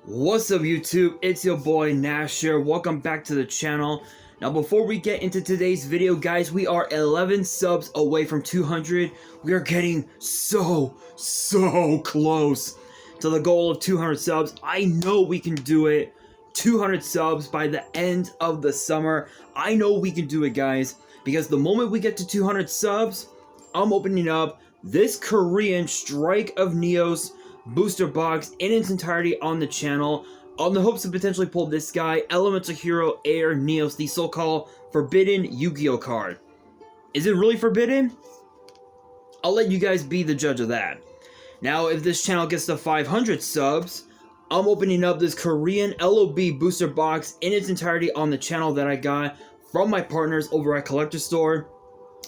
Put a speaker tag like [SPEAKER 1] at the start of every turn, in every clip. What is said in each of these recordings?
[SPEAKER 1] What's up YouTube, it's your boy Nash here. Welcome back to the channel. Now before we get into today's video guys, we are 11 subs away from 200. We are getting so close to the goal of 200 subs. I know we can do it. 200 subs by the end of the summer. I know we can do it guys, because the moment we get to 200 subs, I'm opening up this Korean Strike of Neos booster box in its entirety on the channel, on the hopes to potentially pull this guy, Elemental Hero Air Neos, the so-called forbidden Yu-Gi-Oh card. Is it really forbidden? I'll let you guys be the judge of that. Now, if this channel gets to 500 subs, I'm opening up this Korean LOB booster box in its entirety on the channel that I got from my partners over at Collector Store.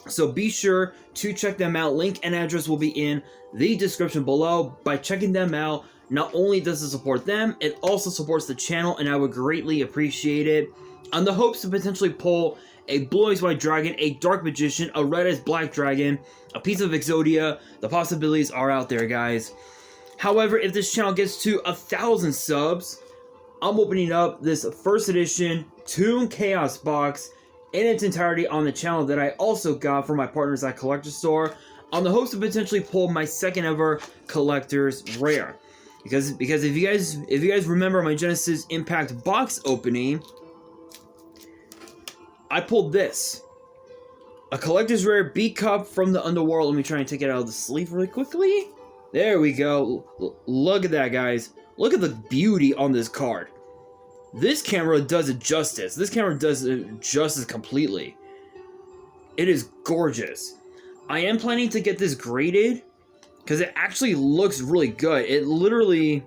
[SPEAKER 1] So be sure to check them out. Link and address will be in the description below. By checking them out, not only does it support them, it also supports the channel, and I would greatly appreciate it. On the hopes to potentially pull a Blue Eyes White Dragon, a Dark Magician, a Red Eyes Black Dragon, a piece of Exodia, the possibilities are out there, guys. However, if this channel gets to 1,000 subs, I'm opening up this first edition Toon Chaos box in its entirety on the channel that I also got from my partners at Collector Store, on the hopes to potentially pull my second ever collector's rare. Because if you guys remember my Genesis Impact box opening, I pulled this. A collector's rare B Cup from the Underworld. Let me try and take it out of the sleeve really quickly. There we go. Look at that, guys. Look at the beauty on this card. This camera does it justice. This camera does it justice completely. It is gorgeous. I am planning to get this graded because it actually looks really good. It literally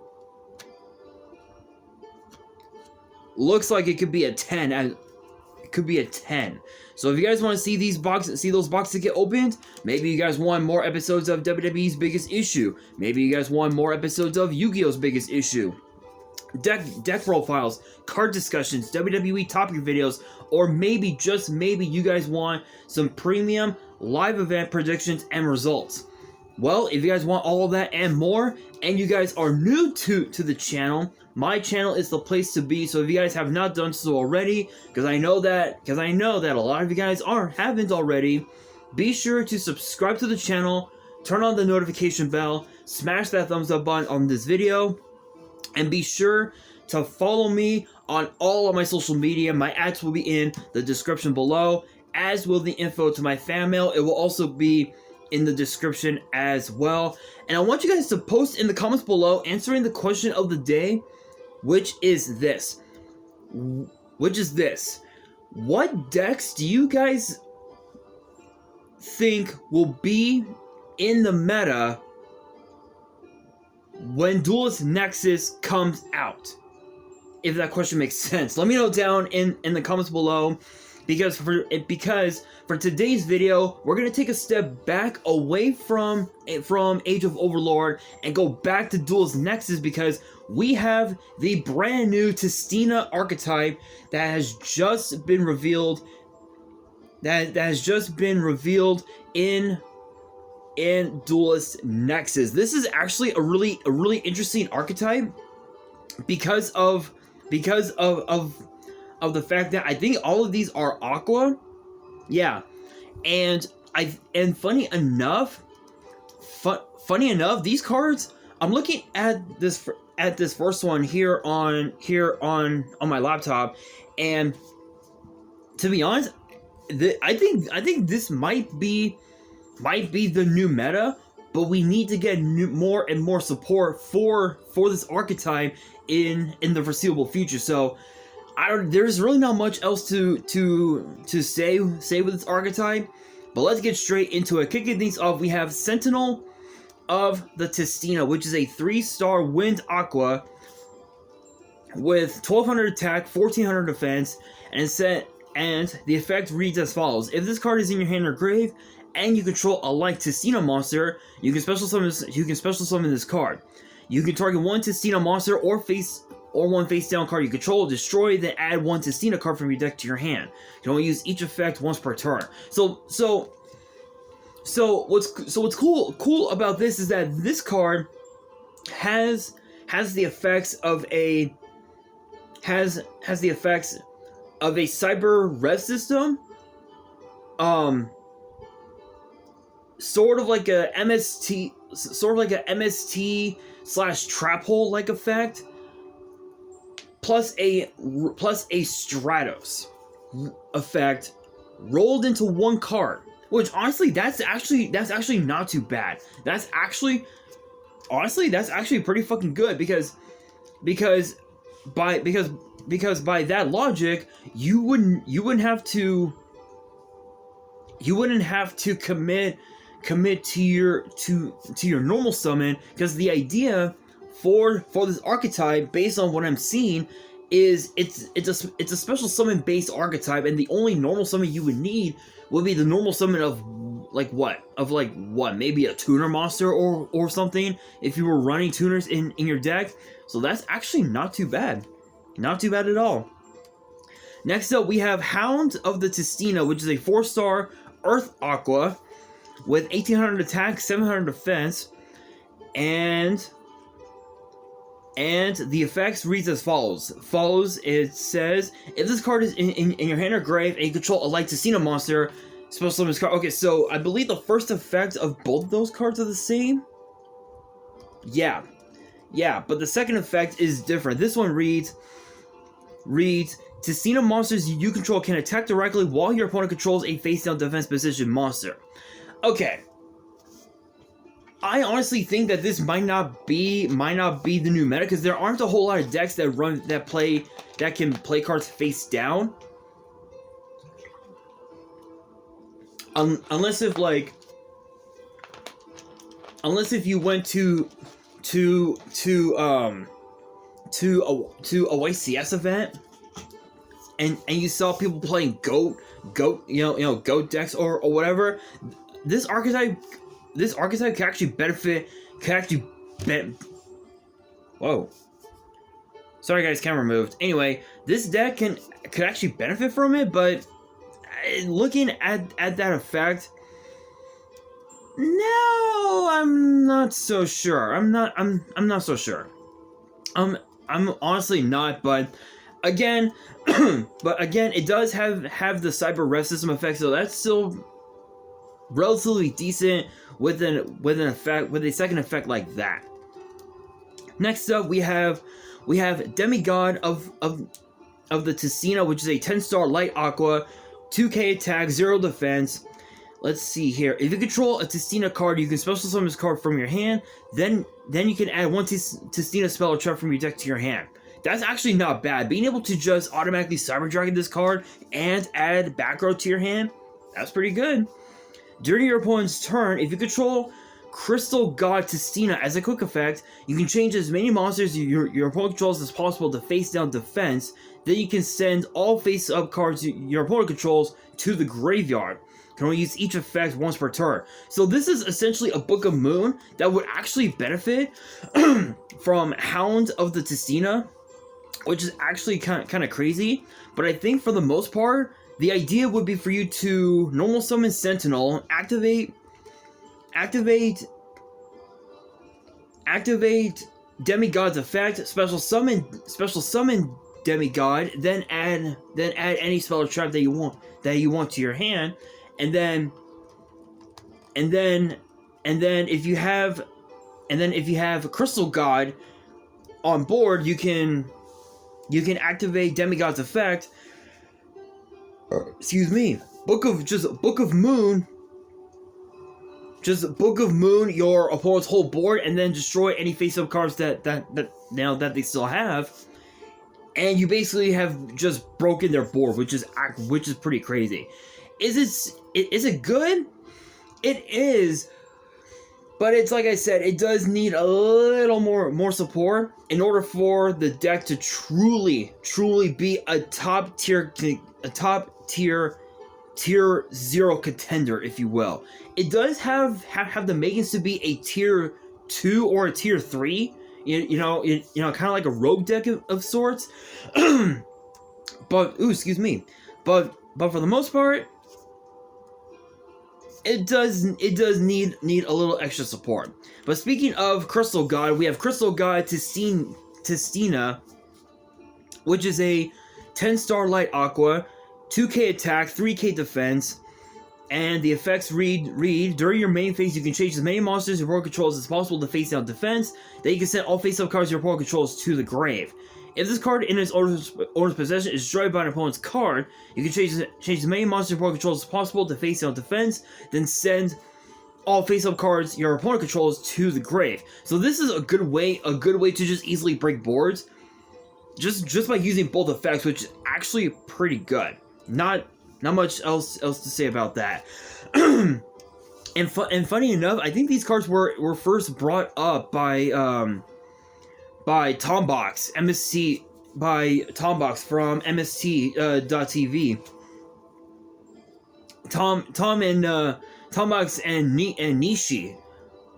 [SPEAKER 1] looks like it could be a 10. It could be a 10. So if you guys want to see these boxes, see those boxes get opened, maybe you guys want more episodes of WWE's Biggest Issue. Maybe you guys want more episodes of Yu-Gi-Oh's Biggest Issue. Deck profiles, card discussions, WWE topic videos, or maybe, just maybe, you guys want some premium live event predictions and results. Well, if you guys want all of that and more, and you guys are new to the channel, my channel is the place to be. So if you guys have not done so already, because I know that a lot of you guys haven't already, be sure to subscribe to the channel, turn on the notification bell, smash that thumbs up button on this video, and be sure to follow me on all of my social media. My ads will be in the description below, as will the info to my fan mail. It will also be in the description as well. And I want you guys to post in the comments below answering the question of the day, which is this. What decks do you guys think will be in the meta when Duelist Nexus comes out? If that question makes sense, let me know down in the comments below, because for today's video, we're gonna take a step back away from Age of Overlord and go back to Duelist Nexus, because we have the brand new Tistina archetype that has just been revealed. That has just been revealed in Duelist Nexus. This is actually a really interesting archetype because of the fact that I think all of these are aqua. Yeah. And funny enough, these cards, I'm looking at this first one here on my laptop, and to be honest, I think this might be the new meta, but we need to get more and more support for this archetype in the foreseeable future. So there's really not much else to say with this archetype, but let's get straight into it. Kicking things off, we have Sentinel of the Tistina, which is a 3-star wind aqua with 1200 attack, 1400 defense, and the effect reads as follows. If this card is in your hand or grave, and you control a like Tistina monster, you can special summon this card. You can target one Tistina monster or one face down card you control, destroy, then add one Tistina card from your deck to your hand. You can only use each effect once per turn. So what's cool about this is that this card has has the effects of a has the effects of a cyber res system, sort of like a MST slash trap hole like effect, plus a Stratos effect rolled into one card. Which honestly, that's actually not too bad. That's actually pretty fucking good because by that logic, you wouldn't have to commit to your normal summon, because the idea for this archetype, based on what I'm seeing, is it's a special summon based archetype, and the only normal summon you would need would be the normal summon of maybe a tuner monster or something, if you were running tuners in your deck. So that's actually not too bad. Not too bad at all. Next up, we have Hound of the Tistina, which is a 4-star Earth Aqua with 1800 attack, 700 defense, and the effects reads as follows. It says, if this card is in your hand or grave and you control a light Tistina monster, special summon this card. Okay, so I believe the first effect of both of those cards are the same. Yeah, but the second effect is different. This one reads, Tistina monsters you control can attack directly while your opponent controls a face-down defense position monster. Okay. I honestly think that this might not be the new meta, because there aren't a whole lot of decks that can play cards face down. Unless if you went to a YCS event and you saw people playing goat goat decks or whatever. This archetype can actually benefit. Whoa. Sorry guys, camera moved. Anyway, this deck could actually benefit from it, but looking at that effect, no, I'm not so sure. I'm not so sure. I'm honestly not, but again, it does have the cyber res system effect, so that's still relatively decent with a second effect like that. Next up, we have Demigod of the Tistina, which is a 10-star light aqua, 2k attack, 0 defense. Let's see here. If you control a Tistina card, you can special summon this card from your hand. Then you can add one Tistina spell or trap from your deck to your hand. That's actually not bad. Being able to just automatically Cyber Dragon this card and add back row to your hand, that's pretty good. During your opponent's turn, if you control Crystal God Tistina as a quick effect, you can change as many monsters your opponent controls as possible to face down defense. Then you can send all face-up cards your opponent controls to the graveyard. You can only use each effect once per turn. So this is essentially a Book of Moon that would actually benefit from Hound of the Tistina, which is actually kind of crazy. But I think for the most part, the idea would be for you to normal summon Sentinel, activate Demigod's effect, special summon Demigod, then add any spell or trap that you want to your hand, and then if you have Crystal God on board, you can activate Demigod's effect. Excuse me. Book of Moon, your opponent's whole board, and then destroy any face-up cards that they still have, and you basically have just broken their board, which is pretty crazy. Is it good? It is, but it's like I said, it does need a little more support in order for the deck to truly be a top tier tier 0 contender, if you will. It does have the makings to be a tier 2 or a tier 3, you know, kind of like a rogue deck of sorts. But for the most part, it does need a little extra support. But speaking of Crystal God, we have Crystal God Tistina, which is a 10-star light aqua, 2k attack, 3k defense, and the effects read during your main phase you can change as many monsters your opponent controls as possible to face down defense. Then you can send all face-up cards your opponent controls to the grave. If this card in its owner's possession is destroyed by an opponent's card, you can change as many monsters your opponent controls as possible to face down defense, then send all face-up cards your opponent controls to the grave. So this is a good way to just easily break boards, just by using both effects, which is actually pretty good. Not much else to say about that. And funny enough, I think these cards were first brought up by Tombox MST from MST.TV. Tombox and Nishi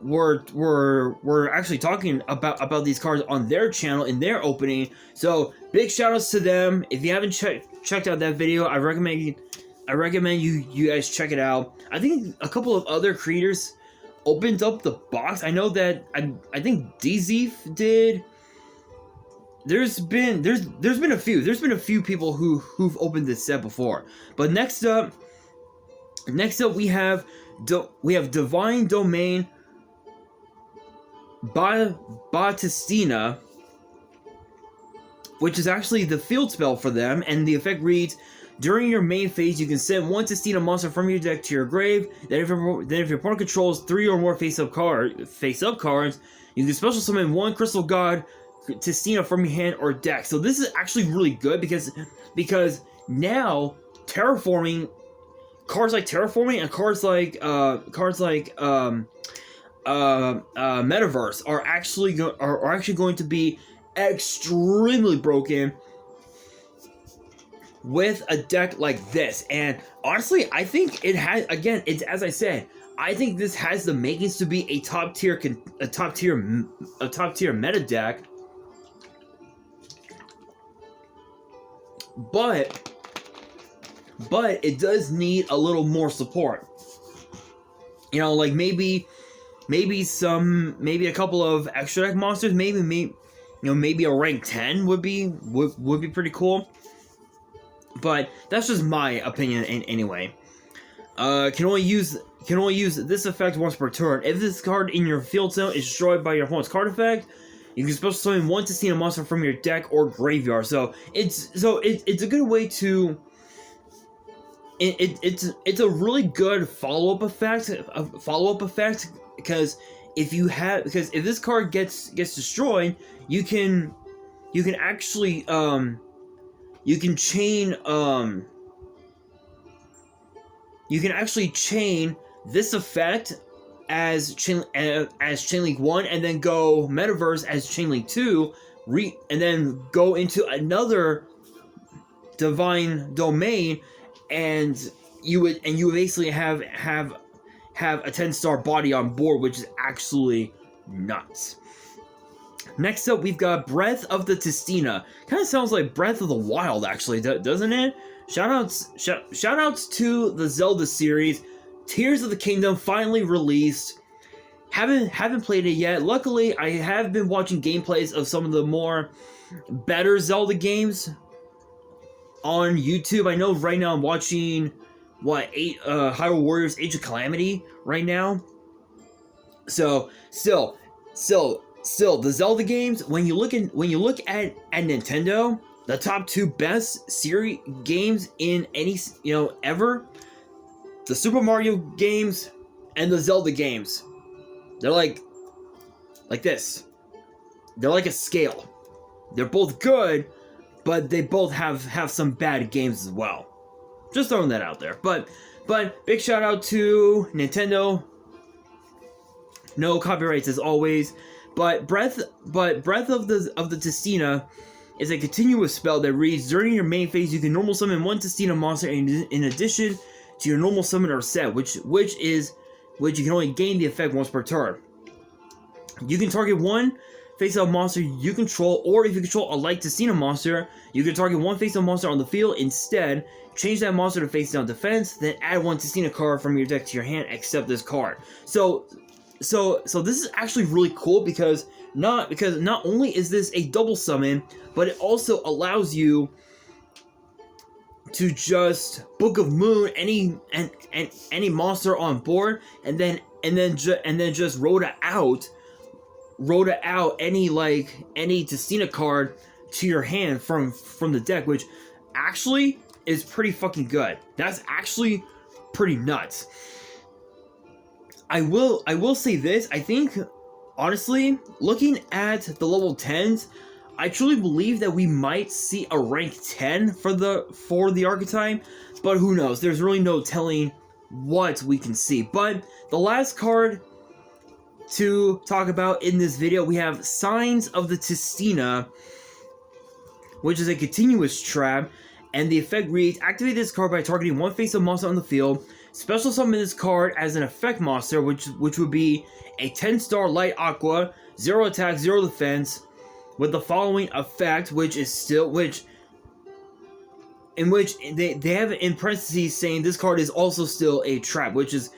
[SPEAKER 1] were actually talking about these cards on their channel in their opening. So big shout outs to them. If you haven't checked out that video, I recommend you guys check it out. I think a couple of other creators opened up the box. I know that I think DZeef did. There's been a few people who've opened this set before. But next up we have Divine Domain Tistina, which is actually the field spell for them, and the effect reads: during your main phase, you can send one Tistina monster from your deck to your grave. Then if your opponent controls 3 or more face-up cards, you can special summon one Crystal God Tistina from your hand or deck. So this is actually really good because now terraforming cards like terraforming and cards like Metaverse are actually going to be extremely broken with a deck like this. And honestly, I think it has, again, it's, as I said, I think this has the makings to be a top tier meta deck. But it does need a little more support. You know, like maybe a couple of extra deck monsters, maybe a rank 10 would be pretty cool. But that's just my opinion anyway. Can only use this effect once per turn. If this card in your field zone is destroyed by your opponent's card effect, you can special summon one Tistina monster from your deck or graveyard. So it's a good way to. It's a really good follow-up effect. Because if this card gets destroyed, you can actually chain this effect as Chain Link 1, and then go Metaverse as Chain Link 2, and then go into another Divine Domain, and you would basically have a 10-star body on board, which is actually nuts. Next up, we've got Breath of the Tistina. Kind of sounds like Breath of the Wild, actually, doesn't it? Shoutouts to the Zelda series. Tears of the Kingdom finally released. Haven't played it yet. Luckily, I have been watching gameplays of some of the more better Zelda games on YouTube. I know right now I'm watching Hyrule Warriors Age of Calamity right now. So still the Zelda games, when you look at Nintendo, the top 2 best series games in any ever, the Super Mario games and the Zelda games, they're like this. They're like a scale. They're both good, but they both have some bad games as well. Just throwing that out there. But big shout out to Nintendo. No copyrights as always. But Breath of the Tistina is a continuous spell that reads: during your main phase, you can normal summon one Tistina monster in addition to your normal summoner set, which you can only gain the effect once per turn. You can target one face-up monster you control, or if you control a like Tistina monster, you can target one face-up monster on the field. Instead, change that monster to face-down defense, then add one Tistina card from your deck to your hand, except this card. So this is actually really cool because not only is this a double summon, but it also allows you to just Book of Moon any monster on board, and then just rota out any Tistina card to your hand from the deck, which actually is pretty fucking good. That's actually pretty nuts. I will say this, I think, honestly, looking at the level 10s, I truly believe that we might see a rank 10 for the archetype, but who knows? There's really no telling what we can see. But the last card to talk about in this video, we have Signs of the Tistina, which is a continuous trap, and the effect reads: activate this card by targeting one face-up monster on the field. Special summon this card as an effect monster, which would be a 10-star light aqua, 0 attack, 0 defense, with the following effect, in which they have in parentheses saying this card is also still a trap, which is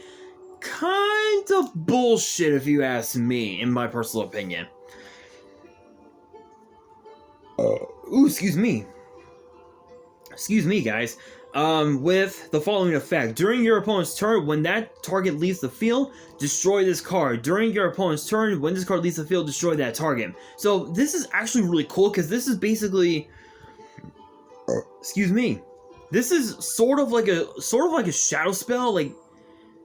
[SPEAKER 1] kind of bullshit if you ask me, in my personal opinion. Ooh, excuse me, guys. With the following effect: during your opponent's turn, when that target leaves the field, destroy this card. During your opponent's turn, when this card leaves the field, destroy that target. So this is actually really cool because this is basically, excuse me, this is sort of like a shadow spell. Like,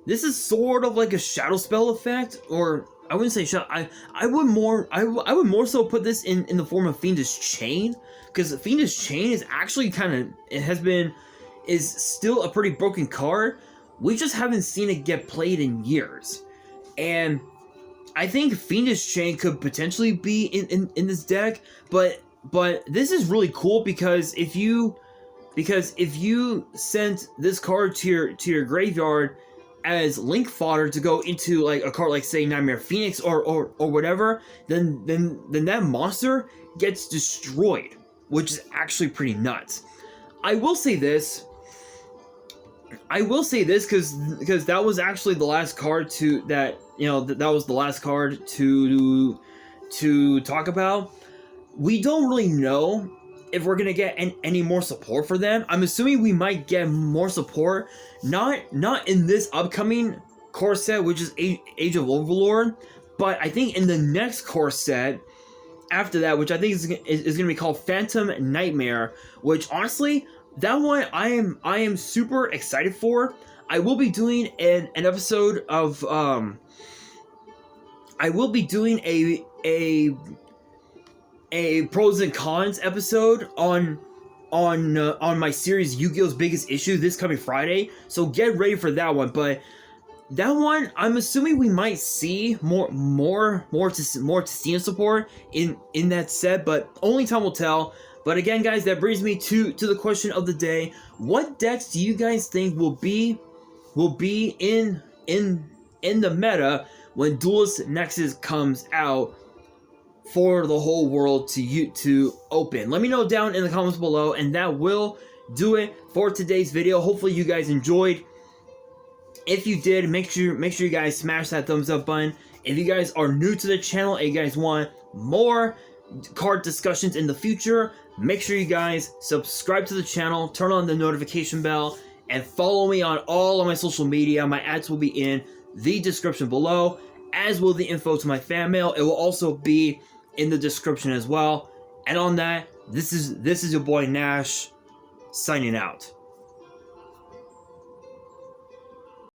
[SPEAKER 1] this is sort of like a shadow spell effect, or I wouldn't say shadow. I would more so put this in the form of Fiendish Chain, because Fiendish Chain is actually is still a pretty broken card. We just haven't seen it get played in years, and I think Fiendish Chain could potentially be in this deck. But this is really cool because if you sent this card to your graveyard as link fodder to go into like a card like, say, Nightmare Phoenix or whatever, then that monster gets destroyed, which is actually pretty nuts. I will say this because that was actually the last card that was the last card to talk about. We don't really know if we're gonna get any more support for them. I'm assuming we might get more support, not in this upcoming core set, which is Age of Overlord, but I think in the next core set after that, which I think is gonna be called Phantom Nightmare, which honestly, that one I am super excited for. I will be doing an episode of I will be doing a pros and cons episode on my series Yu-Gi-Oh's Biggest Issue this coming Friday, so get ready for that one. But that one, I'm assuming we might see more Tistina support in that set, but only time will tell. But again, guys, that brings me to the question of the day: what decks do you guys think will be in the meta when Duelist Nexus comes out for the whole world to open? Let me know down in the comments below, and that will do it for today's video. Hopefully you guys enjoyed. If you did, make sure you guys smash that thumbs up button. If you guys are new to the channel and you guys want more card discussions in the future, make sure you guys subscribe to the channel, turn on the notification bell, and follow me on all of my social media. My ads will be in the description below, as will the info to my fan mail. It will also be in the description as well. And on that, this is your boy Nash, signing out.